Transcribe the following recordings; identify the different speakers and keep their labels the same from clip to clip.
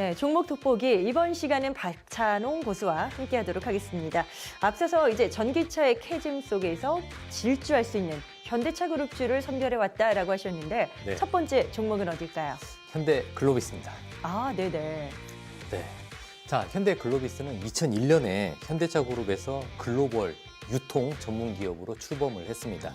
Speaker 1: 네, 종목 돋보기 이번 시간은 박찬홍 고수와 함께하도록 하겠습니다. 앞서서 이제 전기차의 캐즘 속에서 질주할 수 있는 현대차 그룹주를 선별해 왔다라고 하셨는데
Speaker 2: 네.
Speaker 1: 첫 번째 종목은 어딜까요?
Speaker 2: 현대 글로비스입니다.
Speaker 1: 아, 네네.
Speaker 2: 네. 자, 현대 글로비스는 2001년에 현대차 그룹에서 글로벌 유통 전문 기업으로 출범을 했습니다.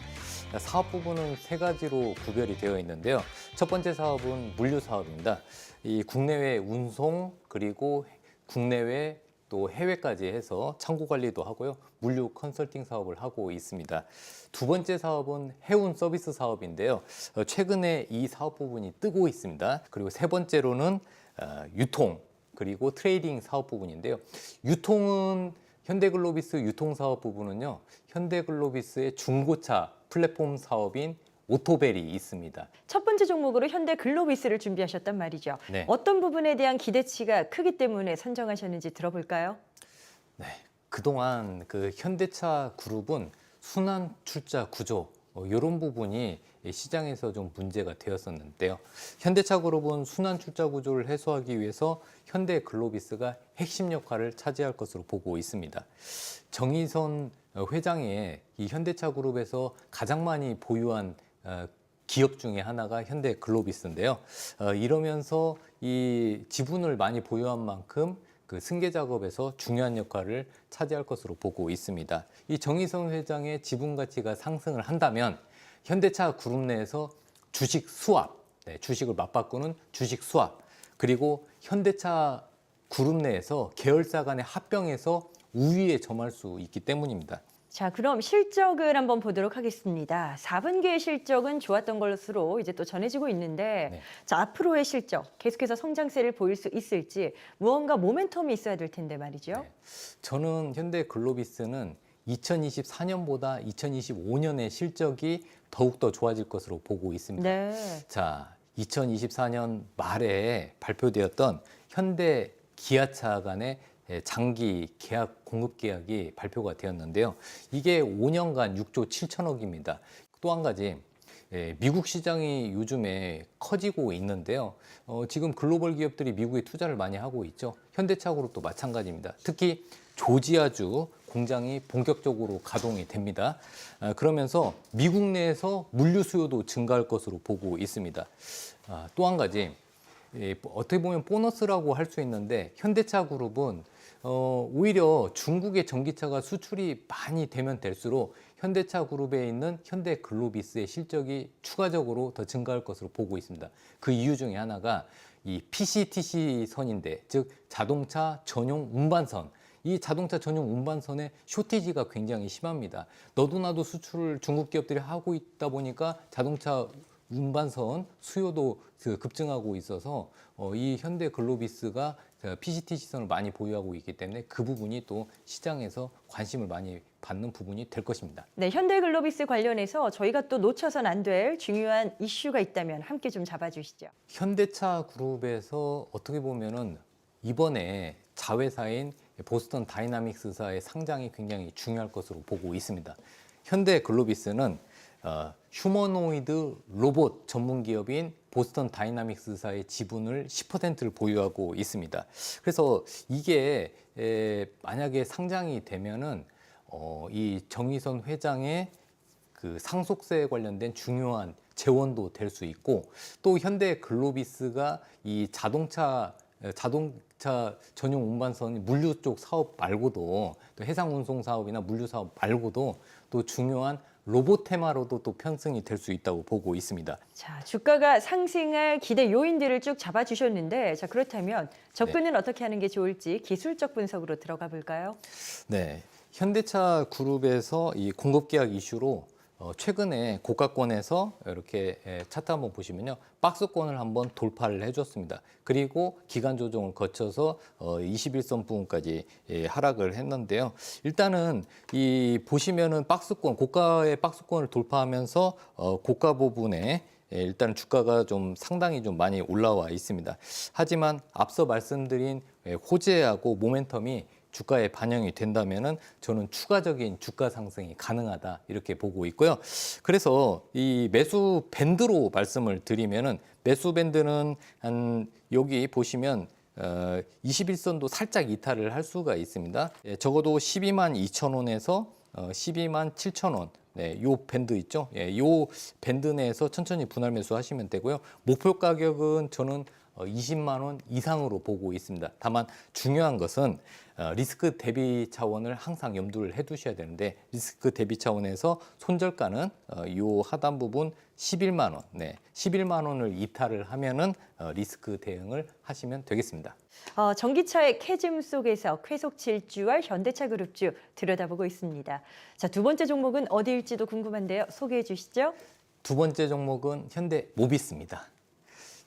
Speaker 2: 사업 부분은 세 가지로 구별이 되어 있는데요. 첫 번째 사업은 물류 사업입니다. 이 국내외 운송 그리고 국내외 또 해외까지 해서 창고 관리도 하고요. 물류 컨설팅 사업을 하고 있습니다. 두 번째 사업은 해운 서비스 사업인데요. 최근에 이 사업 부분이 뜨고 있습니다. 그리고 세 번째로는 유통 그리고 트레이딩 사업 부분인데요. 유통은 현대글로비스 유통 사업 부분은요. 현대글로비스의 중고차 플랫폼 사업인 오토벨이 있습니다.
Speaker 1: 첫 번째 종목으로 현대 글로비스를 준비하셨단 말이죠.
Speaker 2: 네.
Speaker 1: 어떤 부분에 대한 기대치가 크기 때문에 선정하셨는지 들어볼까요?
Speaker 2: 네, 그동안 그 현대차 그룹은 순환 출자 구조 이런 부분이 시장에서 좀 문제가 되었었는데요. 현대차 그룹은 순환 출자 구조를 해소하기 위해서 현대 글로비스가 핵심 역할을 차지할 것으로 보고 있습니다. 정의선 회장의 이 현대차 그룹에서 가장 많이 보유한 기업 중에 하나가 현대 글로비스인데요. 이러면서 이 지분을 많이 보유한 만큼 그 승계 작업에서 중요한 역할을 차지할 것으로 보고 있습니다. 이 정의선 회장의 지분 가치가 상승을 한다면 현대차 그룹 내에서 주식 수합, 주식을 맞바꾸는 주식 수합, 그리고 현대차 그룹 내에서 계열사 간의 합병해서 우위에 점할 수 있기 때문입니다.
Speaker 1: 자, 그럼 실적을 한번 보도록 하겠습니다. 4분기의 실적은 좋았던 것으로 이제 또 전해지고 있는데
Speaker 2: 네.
Speaker 1: 자, 앞으로의 실적 계속해서 성장세를 보일 수 있을지 무언가 모멘텀이 있어야 될 텐데 말이죠.
Speaker 2: 네. 저는 현대 글로비스는 2024년보다 2025년의 실적이 더욱더 좋아질 것으로 보고 있습니다.
Speaker 1: 네.
Speaker 2: 자, 2024년 말에 발표되었던 현대 기아차 간의 장기 계약 공급 계약이 발표가 되었는데요. 이게 5년간 6조 7천억입니다. 또 한 가지 미국 시장이 요즘에 커지고 있는데요. 지금 글로벌 기업들이 미국에 투자를 많이 하고 있죠. 현대차 그룹도 마찬가지입니다. 특히 조지아주 공장이 본격적으로 가동이 됩니다. 그러면서 미국 내에서 물류 수요도 증가할 것으로 보고 있습니다. 또 한 가지 어떻게 보면 보너스라고 할 수 있는데 현대차 그룹은 오히려 중국의 전기차가 수출이 많이 되면 될수록 현대차 그룹에 있는 현대 글로비스의 실적이 추가적으로 더 증가할 것으로 보고 있습니다. 그 이유 중에 하나가 이 PCTC 선인데, 즉 자동차 전용 운반선. 이 자동차 전용 운반선의 쇼티지가 굉장히 심합니다. 너도 나도 수출을 중국 기업들이 하고 있다 보니까 자동차 운반선 수요도 급증하고 있어서 이 현대 글로비스가 PCTC선을 많이 보유하고 있기 때문에 그 부분이 또 시장에서 관심을 많이 받는 부분이 될 것입니다.
Speaker 1: 네, 현대글로비스 관련해서 저희가 또 놓쳐선 안 될 중요한 이슈가 있다면 함께 좀 잡아주시죠.
Speaker 2: 현대차 그룹에서 어떻게 보면은 이번에 자회사인 보스턴 다이나믹스사의 상장이 굉장히 중요할 것으로 보고 있습니다. 현대 글로비스는 휴머노이드 로봇 전문 기업인 보스턴 다이나믹스사의 지분을 10%를 보유하고 있습니다. 그래서 이게 만약에 상장이 되면은 이 정의선 회장의 그 상속세에 관련된 중요한 재원도 될 수 있고, 또 현대 글로비스가 이 자동차 전용 운반선 물류 쪽 사업 말고도 또 해상 운송 사업이나 물류 사업 말고도 또 중요한 로봇 테마로도 또 편승이 될 수 있다고 보고 있습니다.
Speaker 1: 자, 주가가 상승할 기대 요인들을 쭉 잡아주셨는데 자, 그렇다면 접근은 어떻게 하는 게 좋을지 기술적 분석으로 들어가 볼까요?
Speaker 2: 네, 현대차 그룹에서 이 공급 계약 이슈로 최근에 고가권에서 이렇게 차트 한번 보시면요. 박스권을 한번 돌파를 해줬습니다. 그리고 기간 조정을 거쳐서 21선 부분까지 하락을 했는데요. 일단은 이 보시면은 박스권, 고가의 박스권을 돌파하면서 고가 부분에 일단 주가가 좀 상당히 좀 많이 올라와 있습니다. 하지만 앞서 말씀드린 호재하고 모멘텀이 주가에 반영이 된다면은 저는 추가적인 주가 상승이 가능하다 이렇게 보고 있고요. 그래서 이 매수 밴드로 말씀을 드리면은 매수 밴드는 한 여기 보시면 21선도 살짝 이탈을 할 수가 있습니다. 예, 적어도 12만 2천 원에서 12만 7천 원. 네, 요 밴드 있죠? 예, 요 밴드 내에서 천천히 분할 매수하시면 되고요. 목표 가격은 저는 20만 원 이상으로 보고 있습니다. 다만 중요한 것은 리스크 대비 차원을 항상 염두를 해두셔야 되는데 리스크 대비 차원에서 손절가는 요 하단 부분 11만 원, 네, 11만 원을 이탈을 하면은 리스크 대응을 하시면 되겠습니다.
Speaker 1: 전기차의 캐즘 속에서 쾌속 질주와 현대차 그룹주 들여다보고 있습니다. 자, 두 번째 종목은 어디일지도 궁금한데요. 소개해 주시죠.
Speaker 2: 두 번째 종목은 현대모비스입니다.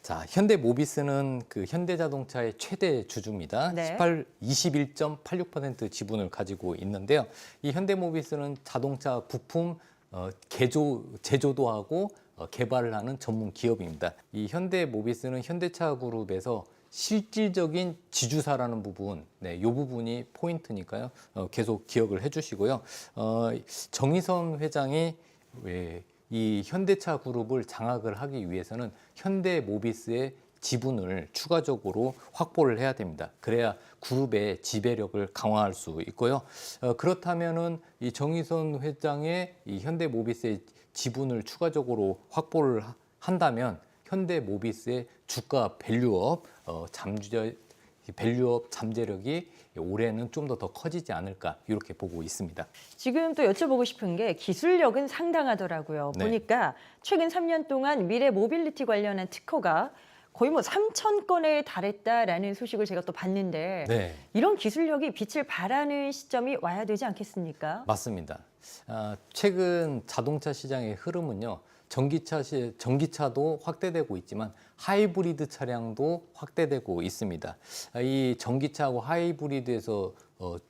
Speaker 2: 자, 현대모비스는 그 현대자동차의 최대 주주입니다.
Speaker 1: 네.
Speaker 2: 21.86% 지분을 가지고 있는데요. 이 현대모비스는 자동차 부품 제조도 하고 개발을 하는 전문 기업입니다. 이 현대모비스는 현대차 그룹에서 실질적인 지주사라는 부분, 네, 이 부분이 포인트니까요. 계속 기억을 해주시고요. 정의선 회장이 이 현대차 그룹을 장악을 하기 위해서는 현대모비스의 지분을 추가적으로 확보를 해야 됩니다. 그래야 그룹의 지배력을 강화할 수 있고요. 그렇다면은 이 정의선 회장의 이 현대모비스의 지분을 추가적으로 확보를 한다면 현대모비스의 주가 밸류업 잠재력이 올해는 좀 더 커지지 않을까 이렇게 보고 있습니다.
Speaker 1: 지금 또 여쭤보고 싶은 게 기술력은 상당하더라고요.
Speaker 2: 네.
Speaker 1: 보니까 최근 3년 동안 미래 모빌리티 관련한 특허가 거의 뭐 3천 건에 달했다라는 소식을 제가 또 봤는데
Speaker 2: 네.
Speaker 1: 이런 기술력이 빛을 발하는 시점이 와야 되지 않겠습니까?
Speaker 2: 맞습니다. 최근 자동차 시장의 흐름은요. 전기차도 확대되고 있지만 하이브리드 차량도 확대되고 있습니다. 이 전기차하고 하이브리드에서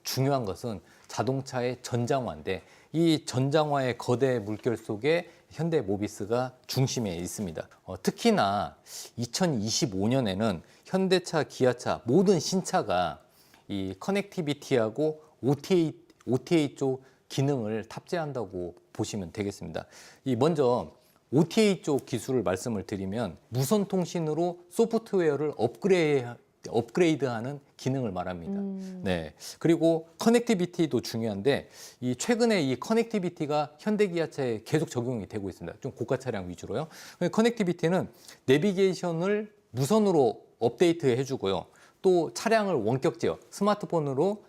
Speaker 2: 중요한 것은 자동차의 전장화인데 이 전장화의 거대 물결 속에 현대모비스가 중심에 있습니다. 특히나 2025년에는 현대차, 기아차 모든 신차가 이 커넥티비티하고 OTA 쪽 기능을 탑재한다고 보시면 되겠습니다. 먼저 OTA 쪽 기술을 말씀을 드리면 무선 통신으로 소프트웨어를 업그레이드하는 기능을 말합니다. 네. 그리고 커넥티비티도 중요한데 최근에 이 커넥티비티가 현대기아차에 계속 적용이 되고 있습니다. 좀 고가 차량 위주로요. 커넥티비티는 내비게이션을 무선으로 업데이트 해주고요. 또 차량을 원격 제어, 스마트폰으로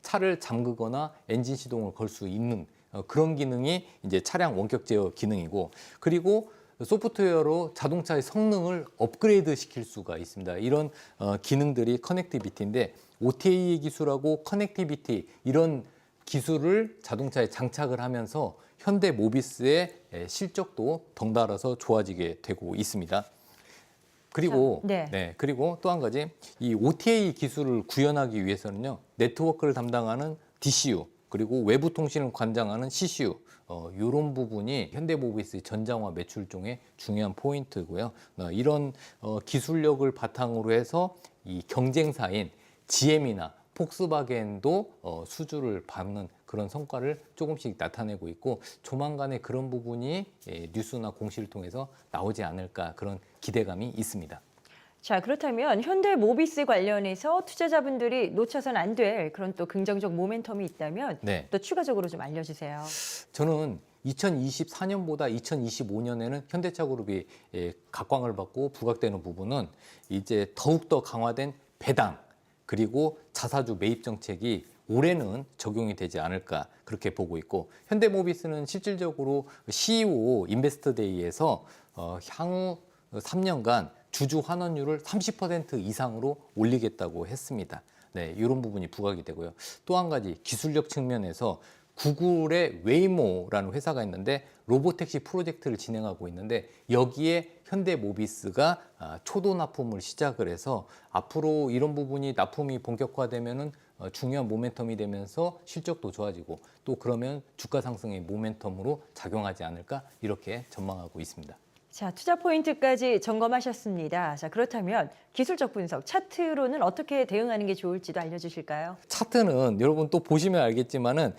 Speaker 2: 차를 잠그거나 엔진 시동을 걸 수 있는 그런 기능이 이제 차량 원격 제어 기능이고, 그리고 소프트웨어로 자동차의 성능을 업그레이드 시킬 수가 있습니다. 이런 기능들이 커넥티비티인데 OTA 기술하고 커넥티비티 이런 기술을 자동차에 장착을 하면서 현대모비스의 실적도 덩달아서 좋아지게 되고 있습니다. 그리고 그리고 또 한 가지 이 OTA 기술을 구현하기 위해서는요. 네트워크를 담당하는 DCU 그리고 외부 통신을 관장하는 CCU 이런 부분이 현대모비스의 전장화 매출종의 중요한 포인트고요. 이런 기술력을 바탕으로 해서 이 경쟁사인 GM이나 폭스바겐도 수주를 받는 그런 성과를 조금씩 나타내고 있고 조만간에 그런 부분이 뉴스나 공시를 통해서 나오지 않을까 그런 기대감이 있습니다.
Speaker 1: 자, 그렇다면 현대모비스 관련해서 투자자분들이 놓쳐선 안 될 그런 또 긍정적 모멘텀이 있다면 또 추가적으로 좀 알려주세요.
Speaker 2: 저는 2024년보다 2025년에는 현대차 그룹이 각광을 받고 부각되는 부분은 이제 더욱더 강화된 배당 그리고 자사주 매입 정책이 올해는 적용이 되지 않을까 그렇게 보고 있고, 현대모비스는 실질적으로 CEO 인베스터데이에서 향후 3년간 주주 환원율을 30% 이상으로 올리겠다고 했습니다. 네, 이런 부분이 부각이 되고요. 또 한 가지 기술력 측면에서 구글의 웨이모라는 회사가 있는데 로보택시 프로젝트를 진행하고 있는데 여기에 현대모비스가 초도 납품을 시작을 해서 앞으로 이런 부분이 납품이 본격화되면은 중요한 모멘텀이 되면서 실적도 좋아지고 또 그러면 주가 상승의 모멘텀으로 작용하지 않을까 이렇게 전망하고 있습니다.
Speaker 1: 자, 투자 포인트까지 점검하셨습니다. 자, 그렇다면 기술적 분석, 차트로는 어떻게 대응하는 게 좋을지도 알려주실까요?
Speaker 2: 차트는 여러분 또 보시면 알겠지만은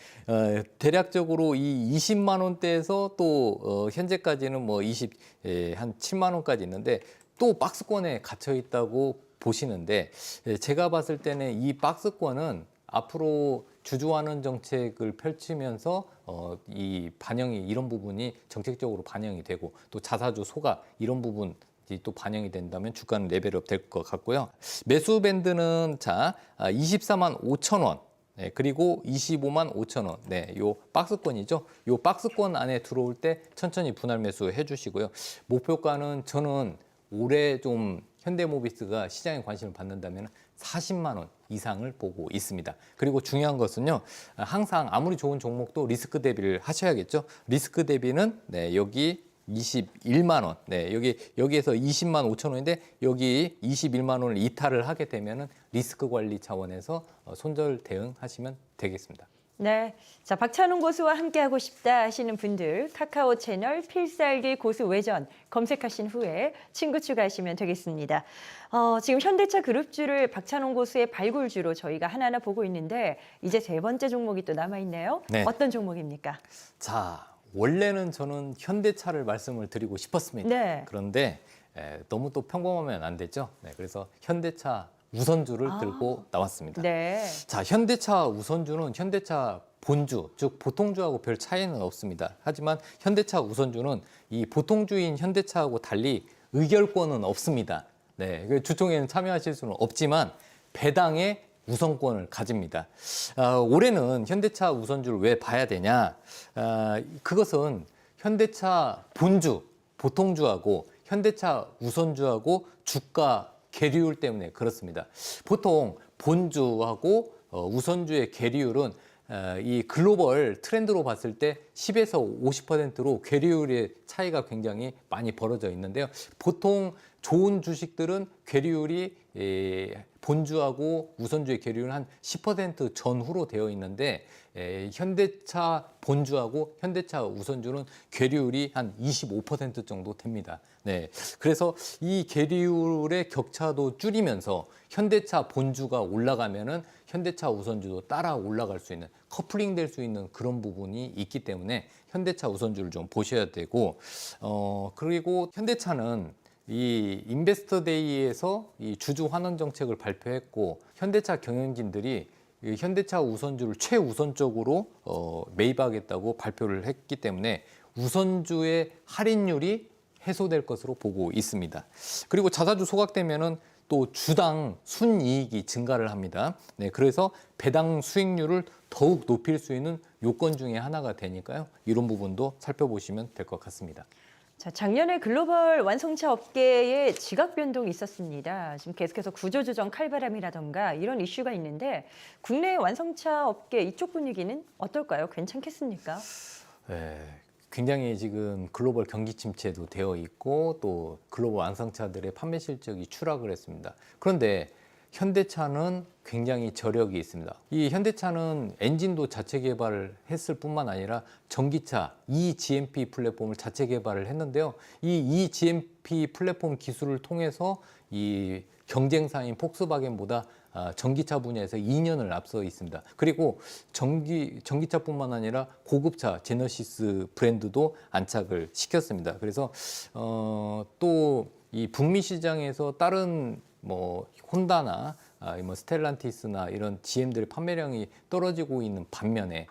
Speaker 2: 대략적으로 이 20만 원대에서 또 현재까지는 뭐 한 7만 원까지 있는데 또 박스권에 갇혀 있다고 보시는데 제가 봤을 때는 이 박스권은 앞으로 주주환원 정책을 펼치면서 이 반영이 이런 부분이 정책적으로 반영이 되고 또 자사주 소각 이런 부분 또 반영이 된다면 주가는 레벨업 될 것 같고요. 매수 밴드는 자 24만 5천 원. 네, 그리고 25만 5천 원. 네, 요 박스권이죠. 요 박스권 안에 들어올 때 천천히 분할 매수 해주시고요. 목표가는 저는 올해 좀 현대모비스가 시장에 관심을 받는다면 40만 원 이상을 보고 있습니다. 그리고 중요한 것은요, 항상 아무리 좋은 종목도 리스크 대비를 하셔야겠죠. 리스크 대비는 네, 여기 21만 원. 네, 여기에서 20만 5천 원인데 여기 21만 원을 이탈을 하게 되면은 리스크 관리 차원에서 손절 대응하시면 되겠습니다.
Speaker 1: 네, 자 박찬웅 고수와 함께하고 싶다 하시는 분들 카카오 채널 필살기 고수 외전 검색하신 후에 친구 추가하시면 되겠습니다. 지금 현대차 그룹주를 박찬웅 고수의 발굴주로 저희가 하나하나 보고 있는데 이제 세 번째 종목이 또 남아있네요.
Speaker 2: 네.
Speaker 1: 어떤 종목입니까?
Speaker 2: 자, 원래는 저는 현대차를 말씀을 드리고 싶었습니다.
Speaker 1: 네.
Speaker 2: 그런데 너무 또 평범하면 안 되죠. 네, 그래서 현대차 우선주를 들고 나왔습니다.
Speaker 1: 네.
Speaker 2: 자, 현대차 우선주는 현대차 본주, 즉 보통주하고 별 차이는 없습니다. 하지만 현대차 우선주는 이 보통주인 현대차하고 달리 의결권은 없습니다. 네, 주총에는 참여하실 수는 없지만 배당의 우선권을 가집니다. 올해는 현대차 우선주를 왜 봐야 되냐? 그것은 현대차 본주, 보통주하고 현대차 우선주하고 주가 계리율 때문에 그렇습니다. 보통 본주하고 우선주의 계리율은 이 글로벌 트렌드로 봤을 때 10에서 50%로 계리율의 차이가 굉장히 많이 벌어져 있는데요. 보통 좋은 주식들은 계리율이 본주하고 우선주의 계리율은 한 10% 전후로 되어 있는데 현대차 본주하고 현대차 우선주는 계리율이 한 25% 정도 됩니다. 네, 그래서 이 계리율의 격차도 줄이면서 현대차 본주가 올라가면은 현대차 우선주도 따라 올라갈 수 있는 커플링 될 수 있는 그런 부분이 있기 때문에 현대차 우선주를 좀 보셔야 되고 그리고 현대차는 이 인베스터 데이에서 이 주주 환원 정책을 발표했고 현대차 경영진들이 이 현대차 우선주를 최우선적으로 매입하겠다고 발표를 했기 때문에 우선주의 할인율이 해소될 것으로 보고 있습니다. 그리고 자사주 소각되면은 또 주당 순이익이 증가를 합니다. 네, 그래서 배당 수익률을 더욱 높일 수 있는 요건 중에 하나가 되니까요. 이런 부분도 살펴보시면 될 것 같습니다.
Speaker 1: 자, 작년에 글로벌 완성차 업계에 지각 변동이 있었습니다. 지금 계속해서 구조조정 칼바람이라던가 이런 이슈가 있는데 국내 완성차 업계 이쪽 분위기는 어떨까요? 괜찮겠습니까?
Speaker 2: 네, 굉장히 지금 글로벌 경기 침체도 되어 있고 또 글로벌 완성차들의 판매 실적이 추락을 했습니다. 그런데 현대차는 굉장히 저력이 있습니다. 이 현대차는 엔진도 자체 개발을 했을 뿐만 아니라 전기차 eGMP 플랫폼을 자체 개발을 했는데요. 이 eGMP 플랫폼 기술을 통해서 이 경쟁사인 폭스바겐보다 전기차 분야에서 2년을 앞서 있습니다. 그리고 전기차뿐만 아니라 고급차 제너시스 브랜드도 안착을 시켰습니다. 그래서 또 이 북미 시장에서 다른 뭐 혼다나 뭐 스텔란티스나 이런 GM들의 판매량이 떨어지고 있는 반면에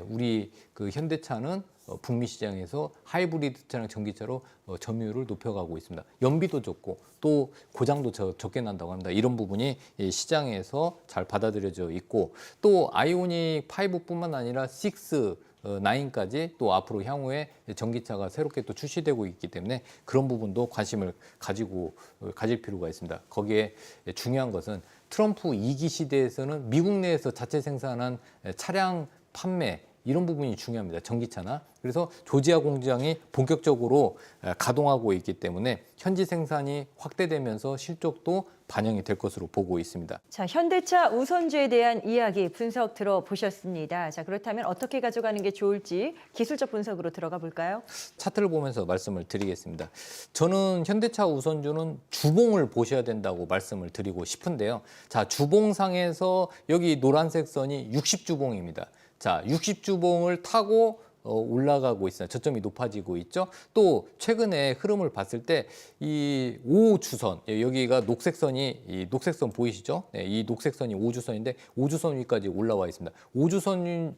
Speaker 2: 우리 그 현대차는 북미 시장에서 하이브리드 차량 전기차로 점유율을 높여가고 있습니다. 연비도 좋고 또 고장도 적게 난다고 합니다. 이런 부분이 시장에서 잘 받아들여져 있고 또 아이오닉 5뿐만 아니라 6, 9까지 또 앞으로 향후에 전기차가 새롭게 또 출시되고 있기 때문에 그런 부분도 관심을 가질 필요가 있습니다. 거기에 중요한 것은 트럼프 2기 시대에서는 미국 내에서 자체 생산한 차량 판매 이런 부분이 중요합니다. 전기차나. 그래서 조지아 공장이 본격적으로 가동하고 있기 때문에 현지 생산이 확대되면서 실적도 반영이 될 것으로 보고 있습니다.
Speaker 1: 자, 현대차 우선주에 대한 이야기 분석 들어보셨습니다. 자, 그렇다면 어떻게 가져가는 게 좋을지 기술적 분석으로 들어가 볼까요?
Speaker 2: 차트를 보면서 말씀을 드리겠습니다. 저는 현대차 우선주는 주봉을 보셔야 된다고 말씀을 드리고 싶은데요. 자, 주봉상에서 여기 노란색 선이 60주봉입니다. 자, 60주봉을 타고 올라가고 있어요. 저점이 높아지고 있죠. 또 최근에 흐름을 봤을 때 이 5주선 여기가 녹색선이 이 녹색선 보이시죠? 네, 이 녹색선이 5주선인데 5주선 위까지 올라와 있습니다. 5주선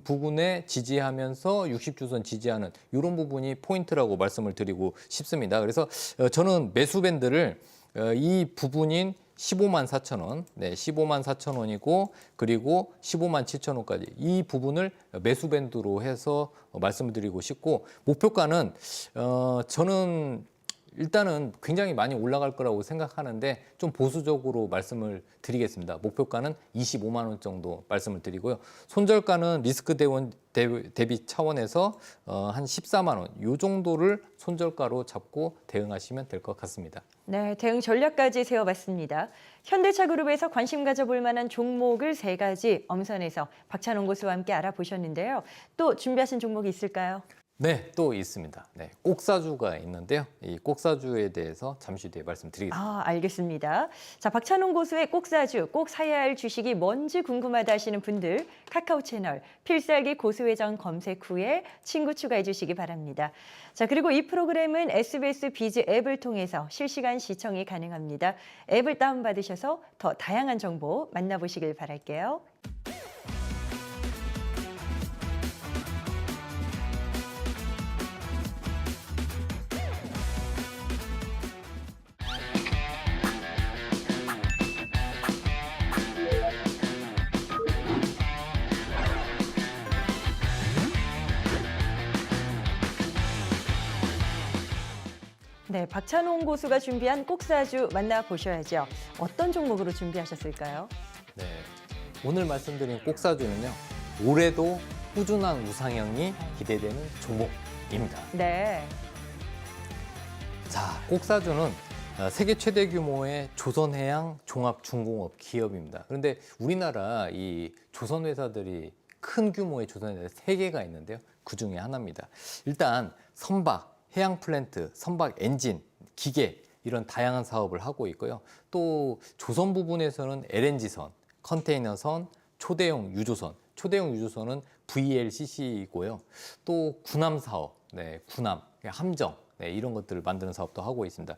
Speaker 2: 부분에 지지하면서 60주선 지지하는 이런 부분이 포인트라고 말씀을 드리고 싶습니다. 그래서 저는 매수 밴드를 이 부분인 15만 4천 원, 네, 15만 4천 원이고 그리고 15만 7천 원까지 이 부분을 매수 밴드로 해서 말씀을 드리고 싶고 목표가는 저는 일단은 굉장히 많이 올라갈 거라고 생각하는데 좀 보수적으로 말씀을 드리겠습니다. 목표가는 25만 원 정도 말씀을 드리고요. 손절가는 리스크 대비 차원에서 한 14만 원, 이 정도를 손절가로 잡고 대응하시면 될 것 같습니다.
Speaker 1: 네, 대응 전략까지 세워봤습니다. 현대차 그룹에서 관심 가져볼 만한 종목을 3가지 엄선해서 박찬홍 고수와 함께 알아보셨는데요. 또 준비하신 종목이 있을까요?
Speaker 2: 네, 또 있습니다. 네, 꼭사주가 있는데요. 이 꼭사주에 대해서 잠시 뒤에 말씀드리겠습니다.
Speaker 1: 알겠습니다. 자, 박찬홍 고수의 꼭사주, 꼭 사야 할 주식이 뭔지 궁금하다 하시는 분들 카카오 채널 필살기 고수회전 검색 후에 친구 추가해 주시기 바랍니다. 자, 그리고 이 프로그램은 SBS 비즈 앱을 통해서 실시간 시청이 가능합니다. 앱을 다운받으셔서 더 다양한 정보 만나보시길 바랄게요. 네, 박찬홍 고수가 준비한 꼭사주 만나보셔야죠. 어떤 종목으로 준비하셨을까요?
Speaker 2: 네, 오늘 말씀드린 꼭사주는요. 올해도 꾸준한 우상향이 기대되는 종목입니다.
Speaker 1: 네.
Speaker 2: 자, 꼭사주는 세계 최대 규모의 조선해양 종합중공업 기업입니다. 그런데 우리나라 이 조선회사들이 큰 규모의 조선회사 3개가 있는데요. 그 중에 하나입니다. 일단 선박, 해양 플랜트, 선박 엔진, 기계 이런 다양한 사업을 하고 있고요. 또 조선 부분에서는 LNG선, 컨테이너선, 초대형 유조선, 초대형 유조선은 VLCC이고요. 또 군함 사업, 네, 군함, 함정, 네, 이런 것들을 만드는 사업도 하고 있습니다.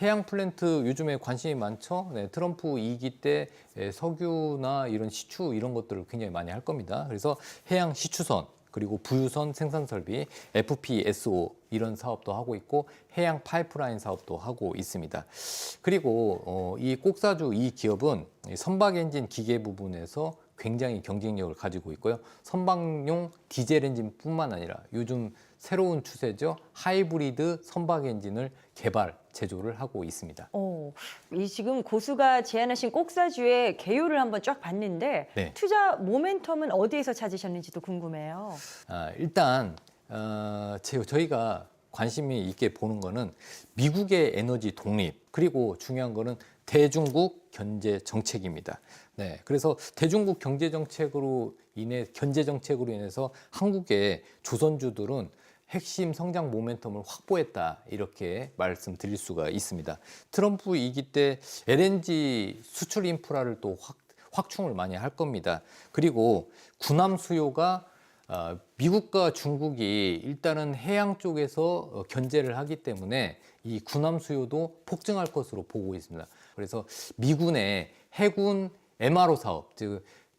Speaker 2: 해양 플랜트 요즘에 관심이 많죠. 네, 트럼프 2기 때 석유나 이런 시추 이런 것들을 굉장히 많이 할 겁니다. 그래서 해양 시추선 그리고 부유선 생산 설비, FPSO 이런 사업도 하고 있고 해양 파이프라인 사업도 하고 있습니다. 그리고 이 꼭사주 이 기업은 선박 엔진 기계 부분에서 굉장히 경쟁력을 가지고 있고요. 선박용 디젤 엔진뿐만 아니라 요즘 새로운 추세죠. 하이브리드 선박 엔진을 개발, 제조를 하고 있습니다.
Speaker 1: 이 지금 고수가 제안하신 꼭사주의 개요를 한번 쫙 봤는데
Speaker 2: 네.
Speaker 1: 투자 모멘텀은 어디에서 찾으셨는지도 궁금해요.
Speaker 2: 일단 저희가 관심이 있게 보는 거는 미국의 에너지 독립 그리고 중요한 거는 대중국 견제 정책입니다. 네, 그래서 대중국 견제 정책으로 인해서 한국의 조선주들은 핵심 성장 모멘텀을 확보했다 이렇게 말씀드릴 수가 있습니다. 트럼프 2기 때 LNG 수출 인프라를 또 확충을 많이 할 겁니다. 그리고 군함 수요가 미국과 중국이 일단은 해양 쪽에서 견제를 하기 때문에 이 군함 수요도 폭증할 것으로 보고 있습니다. 그래서 미군의 해군 MRO 사업,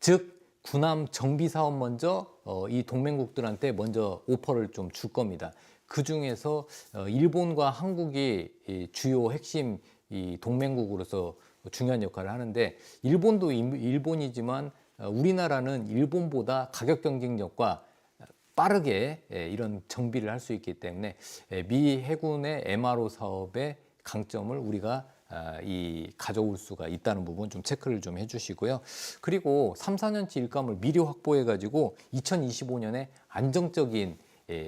Speaker 2: 즉 군함 정비 사업 먼저 이 동맹국들한테 먼저 오퍼를 좀 줄 겁니다. 그 중에서 일본과 한국이 이 주요 핵심 이 동맹국으로서 중요한 역할을 하는데 일본도 일본이지만 우리나라는 일본보다 가격 경쟁력과 빠르게 이런 정비를 할 수 있기 때문에 미 해군의 MRO 사업의 강점을 우리가 가져올 수가 있다는 부분 좀 체크를 좀 해주시고요. 그리고 3, 4년치 일감을 미리 확보해가지고 2025년에 안정적인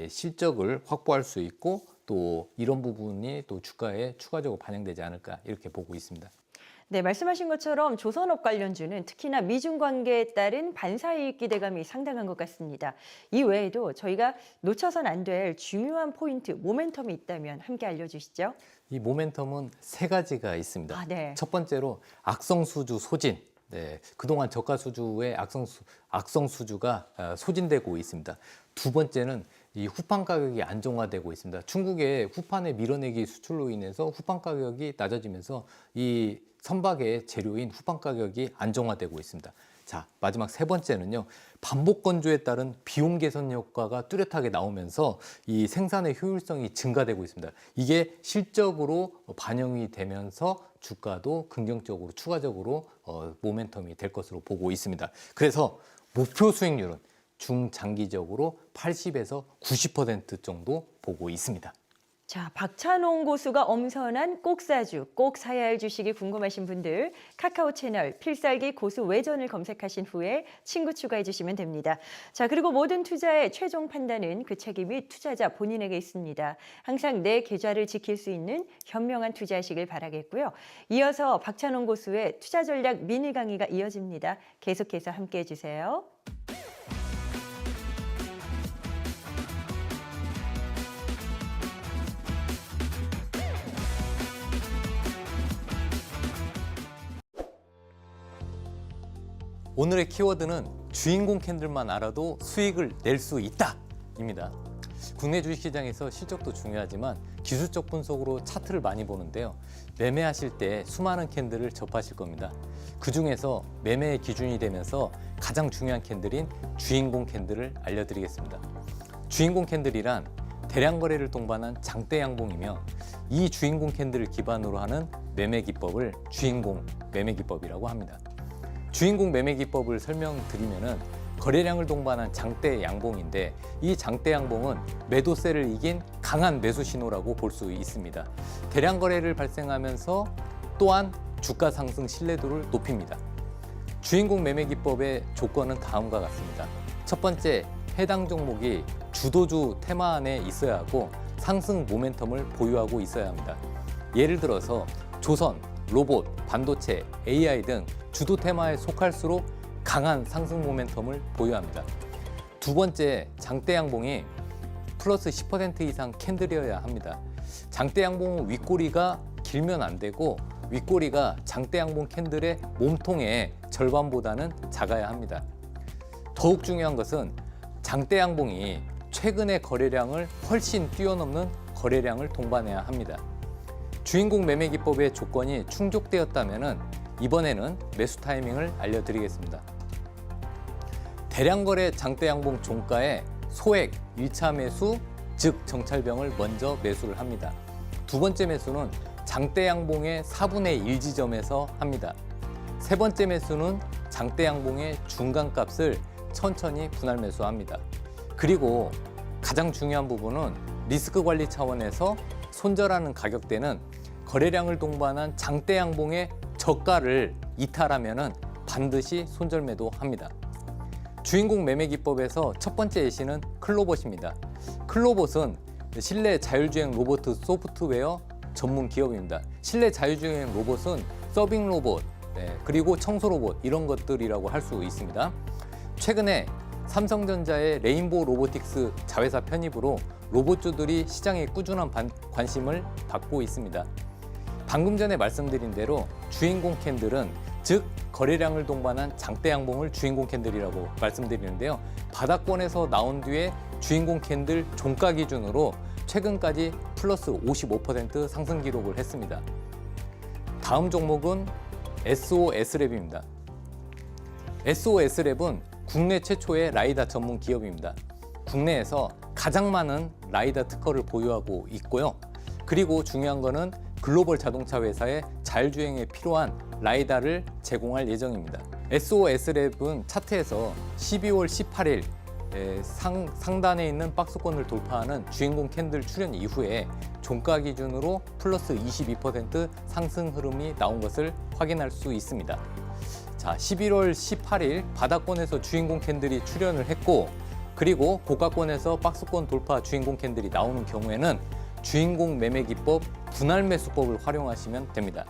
Speaker 2: 실적을 확보할 수 있고 또 이런 부분이 또 주가에 추가적으로 반영되지 않을까 이렇게 보고 있습니다.
Speaker 1: 네, 말씀하신 것처럼 조선업 관련주는 특히나 미중 관계에 따른 반사이익 기대감이 상당한 것 같습니다. 이 외에도 저희가 놓쳐선 안 될 중요한 포인트, 모멘텀이 있다면 함께 알려주시죠.
Speaker 2: 이 모멘텀은 3가지가 있습니다.
Speaker 1: 네.
Speaker 2: 첫 번째로 악성수주 소진. 네, 그동안 저가 수주의 악성수주가 소진되고 있습니다. 두 번째는 이 후판 가격이 안정화되고 있습니다. 중국의 후판의 밀어내기 수출로 인해서 후판 가격이 낮아지면서 이 선박의 재료인 후판 가격이 안정화되고 있습니다. 자, 마지막 세 번째는요. 반복 건조에 따른 비용 개선 효과가 뚜렷하게 나오면서 이 생산의 효율성이 증가되고 있습니다. 이게 실적으로 반영이 되면서 주가도 긍정적으로 추가적으로 모멘텀이 될 것으로 보고 있습니다. 그래서 목표 수익률은 중장기적으로 80에서 90% 정도 보고 있습니다.
Speaker 1: 자, 박찬홍 고수가 엄선한 꼭사주, 꼭 사야 할 주식이 궁금하신 분들 카카오 채널 필살기 고수 외전을 검색하신 후에 친구 추가해 주시면 됩니다. 자, 그리고 모든 투자의 최종 판단은 그 책임이 투자자 본인에게 있습니다. 항상 내 계좌를 지킬 수 있는 현명한 투자하시길 바라겠고요. 이어서 박찬홍 고수의 투자 전략 미니 강의가 이어집니다. 계속해서 함께해 주세요.
Speaker 2: 오늘의 키워드는 주인공 캔들만 알아도 수익을 낼 수 있다 입니다. 국내 주식시장에서 실적도 중요하지만 기술적 분석으로 차트를 많이 보는데요. 매매하실 때 수많은 캔들을 접하실 겁니다. 그중에서 매매의 기준이 되면서 가장 중요한 캔들인 주인공 캔들을 알려드리겠습니다. 주인공 캔들이란 대량 거래를 동반한 장대 양봉이며 이 주인공 캔들을 기반으로 하는 매매 기법을 주인공 매매 기법이라고 합니다. 주인공 매매 기법을 설명드리면은 거래량을 동반한 장대 양봉인데 이 장대 양봉은 매도세를 이긴 강한 매수 신호라고 볼 수 있습니다. 대량 거래를 발생하면서 또한 주가 상승 신뢰도를 높입니다. 주인공 매매 기법의 조건은 다음과 같습니다. 첫 번째, 해당 종목이 주도주 테마 안에 있어야 하고 상승 모멘텀을 보유하고 있어야 합니다. 예를 들어서 조선, 로봇, 반도체, AI 등 주도 테마에 속할수록 강한 상승 모멘텀을 보유합니다. 두 번째, 장대 양봉이 플러스 10% 이상 캔들이어야 합니다. 장대 양봉은 윗꼬리가 길면 안 되고 윗꼬리가 장대 양봉 캔들의 몸통의 절반보다는 작아야 합니다. 더욱 중요한 것은 장대 양봉이 최근의 거래량을 훨씬 뛰어넘는 거래량을 동반해야 합니다. 주인공 매매 기법의 조건이 충족되었다면 이번에는 매수 타이밍을 알려드리겠습니다. 대량 거래 장대 양봉 종가에 소액 1차 매수, 즉 정찰병을 먼저 매수를 합니다. 두 번째 매수는 장대 양봉의 4분의 1 지점에서 합니다. 세 번째 매수는 장대 양봉의 중간값을 천천히 분할 매수합니다. 그리고 가장 중요한 부분은 리스크 관리 차원에서 손절하는 가격대는 거래량을 동반한 장대 양봉의 저가를 이탈하면 반드시 손절 매도합니다. 주인공 매매 기법에서 첫 번째 예시는 클로봇입니다. 클로봇은 실내 자율주행 로봇 소프트웨어 전문 기업입니다. 실내 자율주행 로봇은 서빙 로봇, 그리고 청소 로봇 이런 것들이라고 할 수 있습니다. 최근에 삼성전자의 레인보우 로보틱스 자회사 편입으로 로봇주들이 시장에 꾸준한 관심을 받고 있습니다. 방금 전에 말씀드린 대로 주인공 캔들은 즉 거래량을 동반한 장대 양봉을 주인공 캔들이라고 말씀드리는데요. 바닥권에서 나온 뒤에 주인공 캔들 종가 기준으로 최근까지 플러스 55% 상승 기록을 했습니다. 다음 종목은 SOS랩입니다. SOS랩은 국내 최초의 라이다 전문 기업입니다. 국내에서 가장 많은 라이다 특허를 보유하고 있고요. 그리고 중요한 거는 글로벌 자동차 회사의 자율주행에 필요한 라이다를 제공할 예정입니다. SOS랩은 차트에서 12월 18일 상단에 있는 박스권을 돌파하는 주인공 캔들 출현 이후에 종가 기준으로 플러스 22% 상승 흐름이 나온 것을 확인할 수 있습니다. 자, 11월 18일 바닥권에서 주인공 캔들이 출현을 했고 그리고 고가권에서 박스권 돌파 주인공 캔들이 나오는 경우에는 주인공 매매 기법 분할 매수법을 활용하시면 됩니다.